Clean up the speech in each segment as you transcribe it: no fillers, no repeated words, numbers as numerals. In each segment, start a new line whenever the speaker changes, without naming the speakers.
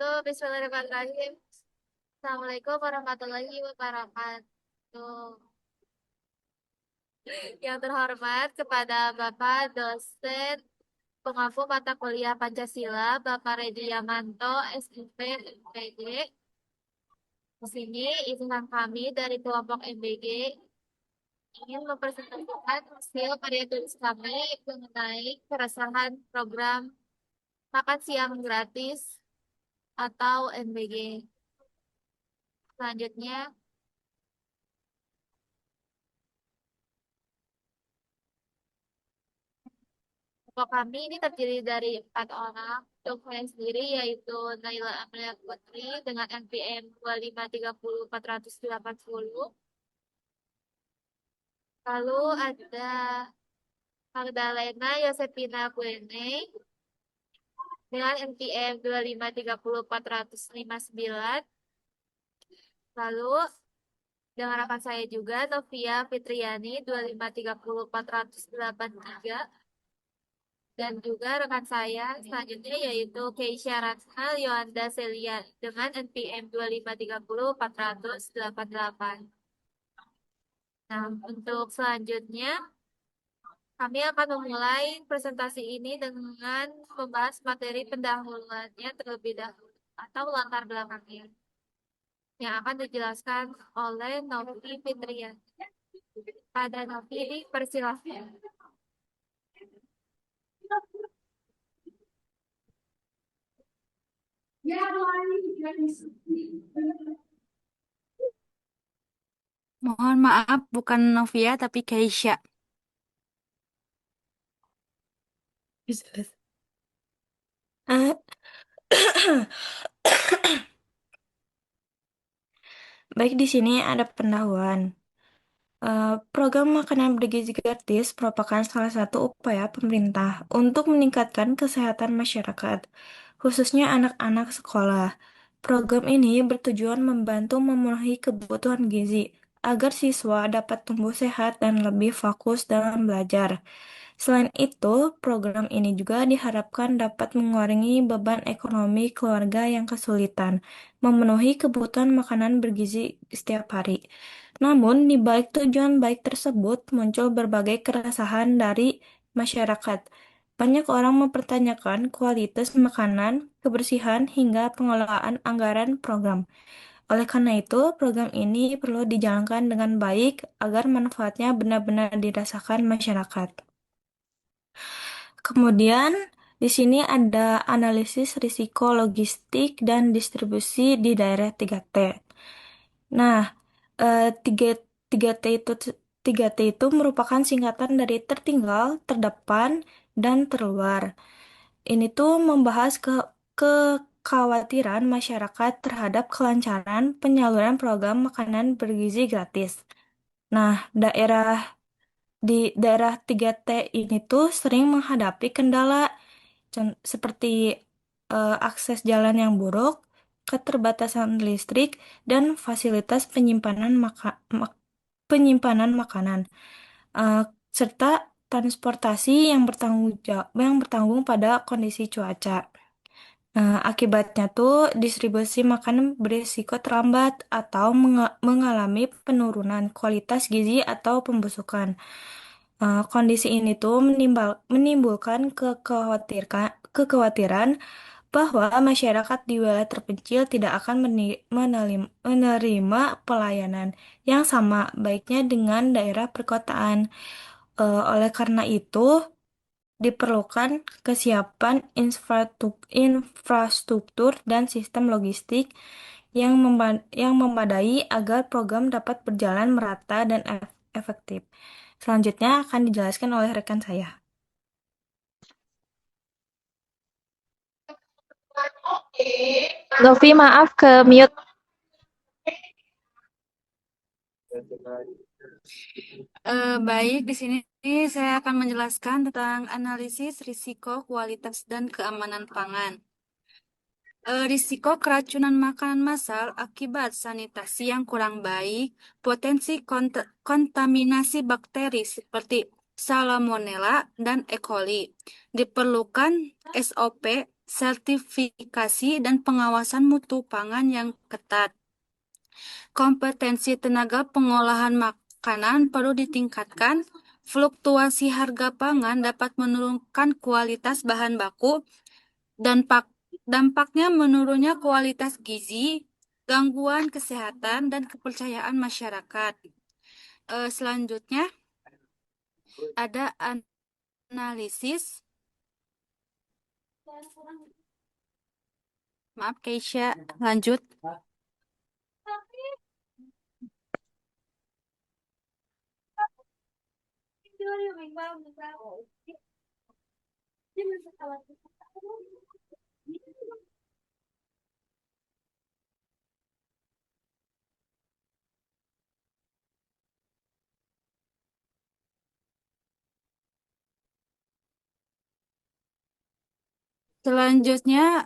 Bismillahirrahmanirrahim. Assalamualaikum warahmatullahi wabarakatuh. Yang terhormat kepada Bapak dosen pengampu mata kuliah Pancasila, Bapak Redi Yamanto, SIP, MPG. Di sini izinkan kami dari kelompok MBG ingin mempresentasikan hasil karya tulis kami mengenai keresahan program makan siang gratis atau MBG. Selanjutnya, kelompok kami ini terdiri dari 4 orang. Untuk saya sendiri yaitu Naila Amelia Putri dengan NPM 2530480. Lalu ada Magdalena Yosepina Buene dengan NPM 2530459. Lalu dengan rekan saya juga Novia Fitriani 2530483. Dan juga rekan saya selanjutnya yaitu Keisha Ratna Yohanda Celia dengan NPM 2530488. Nah, untuk selanjutnya kami akan memulai presentasi ini dengan membahas materi pendahuluannya terlebih dahulu atau latar belakangnya yang akan dijelaskan oleh Novi Fitriani. Pada Novi, persilahkan.
Mohon maaf, bukan Novia tapi Keisha. Eh, Baik, di sini ada pendahuluan. Program makanan bergizi gratis merupakan salah satu upaya pemerintah untuk meningkatkan kesehatan masyarakat, khususnya anak-anak sekolah. Program ini bertujuan membantu memenuhi kebutuhan gizi agar siswa dapat tumbuh sehat dan lebih fokus dalam belajar. Selain itu, program ini juga diharapkan dapat mengurangi beban ekonomi keluarga yang kesulitan memenuhi kebutuhan makanan bergizi setiap hari. Namun, di balik tujuan baik tersebut muncul berbagai keresahan dari masyarakat. Banyak orang mempertanyakan kualitas makanan, kebersihan, hingga pengelolaan anggaran program. Oleh karena itu, program ini perlu dijalankan dengan baik agar manfaatnya benar-benar dirasakan masyarakat. Kemudian, di sini ada analisis risiko logistik dan distribusi di daerah 3T. Nah, tiga, 3T itu 3T itu merupakan singkatan dari tertinggal, terdepan, dan terluar. Ini tuh membahas kekhawatiran masyarakat terhadap kelancaran penyaluran program makanan bergizi gratis. Nah, di daerah 3T ini tuh sering menghadapi kendala seperti akses jalan yang buruk, keterbatasan listrik, dan fasilitas penyimpanan makanan, eh, serta transportasi yang bertanggung pada kondisi cuaca. Akibatnya tuh distribusi makanan berisiko terlambat atau mengalami penurunan kualitas gizi atau pembusukan. Kondisi ini tuh menimbulkan kekhawatiran bahwa masyarakat di wilayah terpencil tidak akan menerima pelayanan yang sama baiknya dengan daerah perkotaan. Oleh karena itu, diperlukan kesiapan infrastruktur dan sistem logistik yang memadai agar program dapat berjalan merata dan efektif. Selanjutnya akan dijelaskan oleh rekan saya.
Novi, maaf ke mute.
Baik, di sini saya akan menjelaskan tentang analisis risiko, kualitas, dan keamanan pangan. Risiko keracunan makanan massal akibat sanitasi yang kurang baik, potensi kontaminasi bakteri seperti Salmonella dan E. coli. Diperlukan SOP
sertifikasi dan pengawasan mutu pangan yang ketat. Kompetensi tenaga pengolahan makanan perlu ditingkatkan. Fluktuasi harga pangan dapat menurunkan kualitas bahan baku dan dampaknya menurunnya kualitas gizi, gangguan kesehatan, dan kepercayaan masyarakat. Selanjutnya ada analisis. Maaf, Keisha, lanjut. Selanjutnya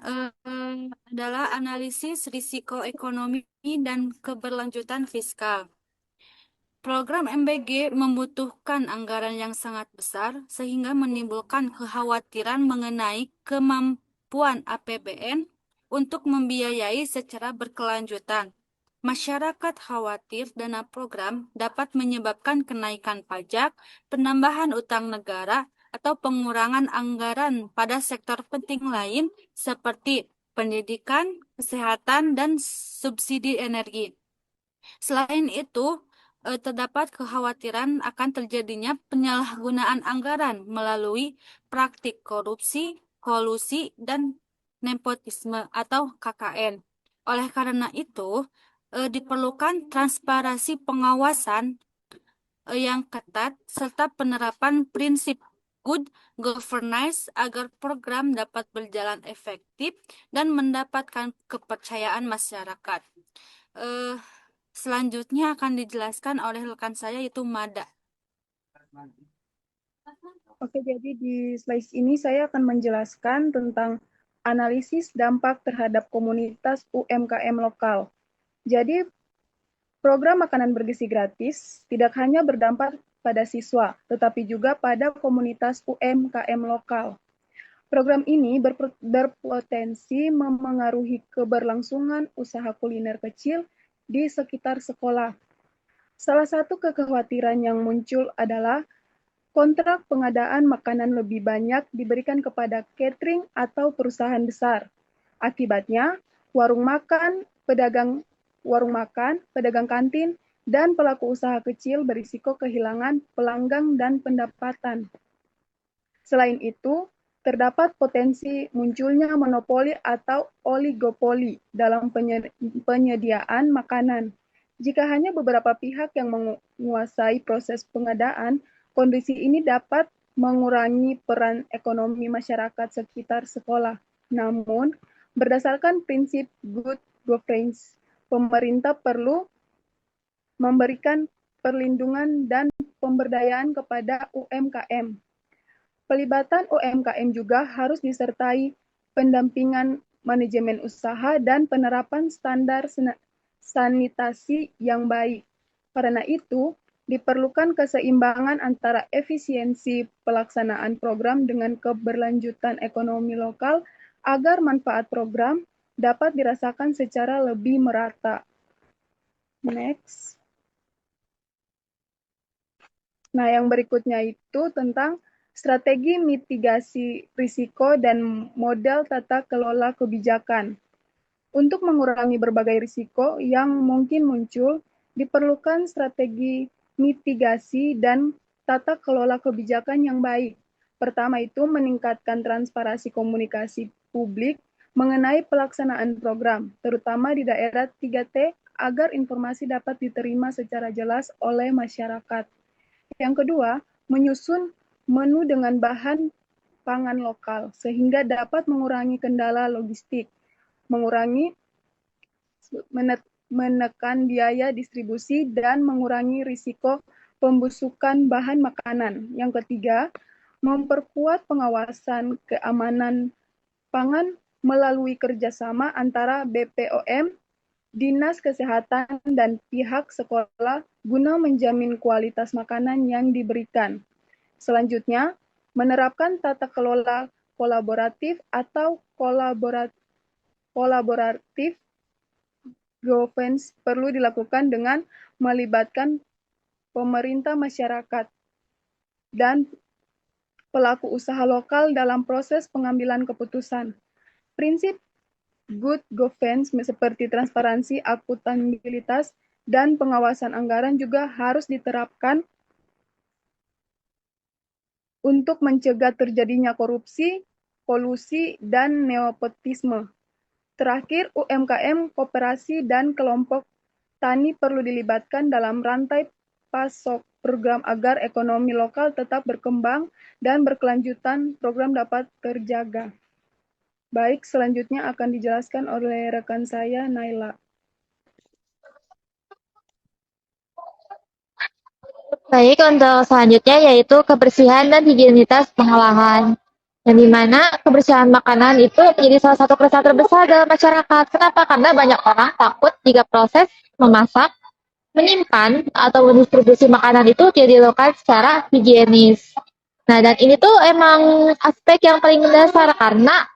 adalah analisis risiko ekonomi dan keberlanjutan fiskal. Program MBG membutuhkan anggaran yang sangat besar sehingga menimbulkan kekhawatiran mengenai kemampuan APBN untuk membiayai secara berkelanjutan. Masyarakat khawatir dana program dapat menyebabkan kenaikan pajak, penambahan utang negara, atau pengurangan anggaran pada sektor penting lain seperti pendidikan, kesehatan, dan subsidi energi. Selain itu, terdapat kekhawatiran akan terjadinya penyalahgunaan anggaran melalui praktik korupsi, kolusi, dan nepotisme atau KKN. Oleh karena itu, diperlukan transparansi pengawasan yang ketat serta penerapan prinsip good governance agar program dapat berjalan efektif dan mendapatkan kepercayaan masyarakat. Eh, Selanjutnya akan dijelaskan oleh rekan saya yaitu Mada.
Oke, jadi di slide ini saya akan menjelaskan tentang analisis dampak terhadap komunitas UMKM lokal. Jadi, program makanan bergizi gratis tidak hanya berdampak pada siswa, tetapi juga pada komunitas UMKM lokal. Program ini berpotensi memengaruhi keberlangsungan usaha kuliner kecil di sekitar sekolah. Salah satu kekhawatiran yang muncul adalah kontrak pengadaan makanan lebih banyak diberikan kepada catering atau perusahaan besar. Akibatnya, warung makan, pedagang kantin, dan pelaku usaha kecil berisiko kehilangan pelanggan dan pendapatan. Selain itu, terdapat potensi munculnya monopoli atau oligopoli dalam penyediaan makanan. Jika hanya beberapa pihak yang menguasai proses pengadaan, kondisi ini dapat mengurangi peran ekonomi masyarakat sekitar sekolah. Namun, berdasarkan prinsip good governance, pemerintah perlu memberikan perlindungan dan pemberdayaan kepada UMKM. Pelibatan UMKM juga harus disertai pendampingan manajemen usaha dan penerapan standar sanitasi yang baik. Karena itu, diperlukan keseimbangan antara efisiensi pelaksanaan program dengan keberlanjutan ekonomi lokal agar manfaat program dapat dirasakan secara lebih merata. Next. Nah, yang berikutnya itu tentang strategi mitigasi risiko dan model tata kelola kebijakan. Untuk mengurangi berbagai risiko yang mungkin muncul, diperlukan strategi mitigasi dan tata kelola kebijakan yang baik. Pertama itu meningkatkan transparansi komunikasi publik mengenai pelaksanaan program, terutama di daerah 3T, agar informasi dapat diterima secara jelas oleh masyarakat. Yang kedua, menyusun menu dengan bahan pangan lokal, sehingga dapat mengurangi kendala logistik, menekan biaya distribusi, dan mengurangi risiko pembusukan bahan makanan. Yang ketiga, memperkuat pengawasan keamanan pangan melalui kerjasama antara BPOM, Dinas Kesehatan, dan pihak sekolah guna menjamin kualitas makanan yang diberikan. Selanjutnya, menerapkan tata kelola kolaboratif atau kolaboratif governance perlu dilakukan dengan melibatkan pemerintah, masyarakat, dan pelaku usaha lokal dalam proses pengambilan keputusan. Prinsip good governance seperti transparansi, akuntabilitas, dan pengawasan anggaran juga harus diterapkan untuk mencegah terjadinya korupsi, kolusi, dan nepotisme. Terakhir, UMKM, koperasi, dan kelompok tani perlu dilibatkan dalam rantai pasok program agar ekonomi lokal tetap berkembang dan berkelanjutan program dapat terjaga. Baik, selanjutnya akan dijelaskan oleh rekan saya, Naila.
Baik, untuk selanjutnya yaitu kebersihan dan higienitas pengolahan. Yang dimana kebersihan makanan itu menjadi salah satu keresahan terbesar dalam masyarakat. Kenapa? Karena banyak orang takut jika proses memasak, menyimpan, atau mendistribusi makanan itu tidak dilakukan secara higienis. Nah, dan ini tuh emang aspek yang paling mendasar karena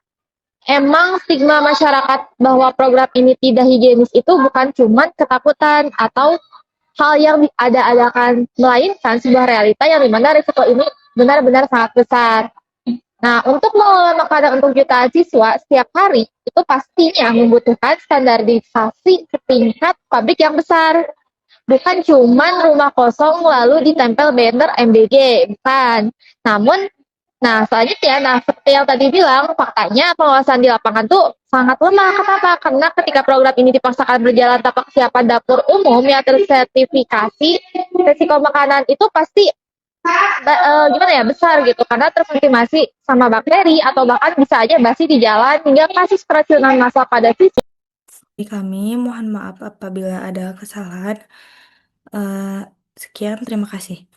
emang stigma masyarakat bahwa program ini tidak higienis itu bukan cuma ketakutan atau hal yang diada-adakan, melainkan sebuah realita yang dimana risiko ini benar-benar sangat besar. Nah, untuk mengelola makanan untuk jutaan siswa setiap hari, itu pastinya membutuhkan standarisasi setingkat pabrik yang besar. Bukan cuma rumah kosong lalu ditempel banner MBG, bukan. Namun, selanjutnya, seperti yang tadi bilang, faktanya pengawasan di lapangan tuh sangat lemah. Kenapa? Karena ketika program ini dipaksakan berjalan tanpa kesiapan dapur umum yang tersertifikasi, risiko makanan itu pasti besar gitu, karena terkontaminasi sama bakteri atau bahkan bisa aja basi di jalan hingga kasus keracunan massal pada siswa.
Kami mohon maaf apabila ada kesalahan. Sekian, terima kasih.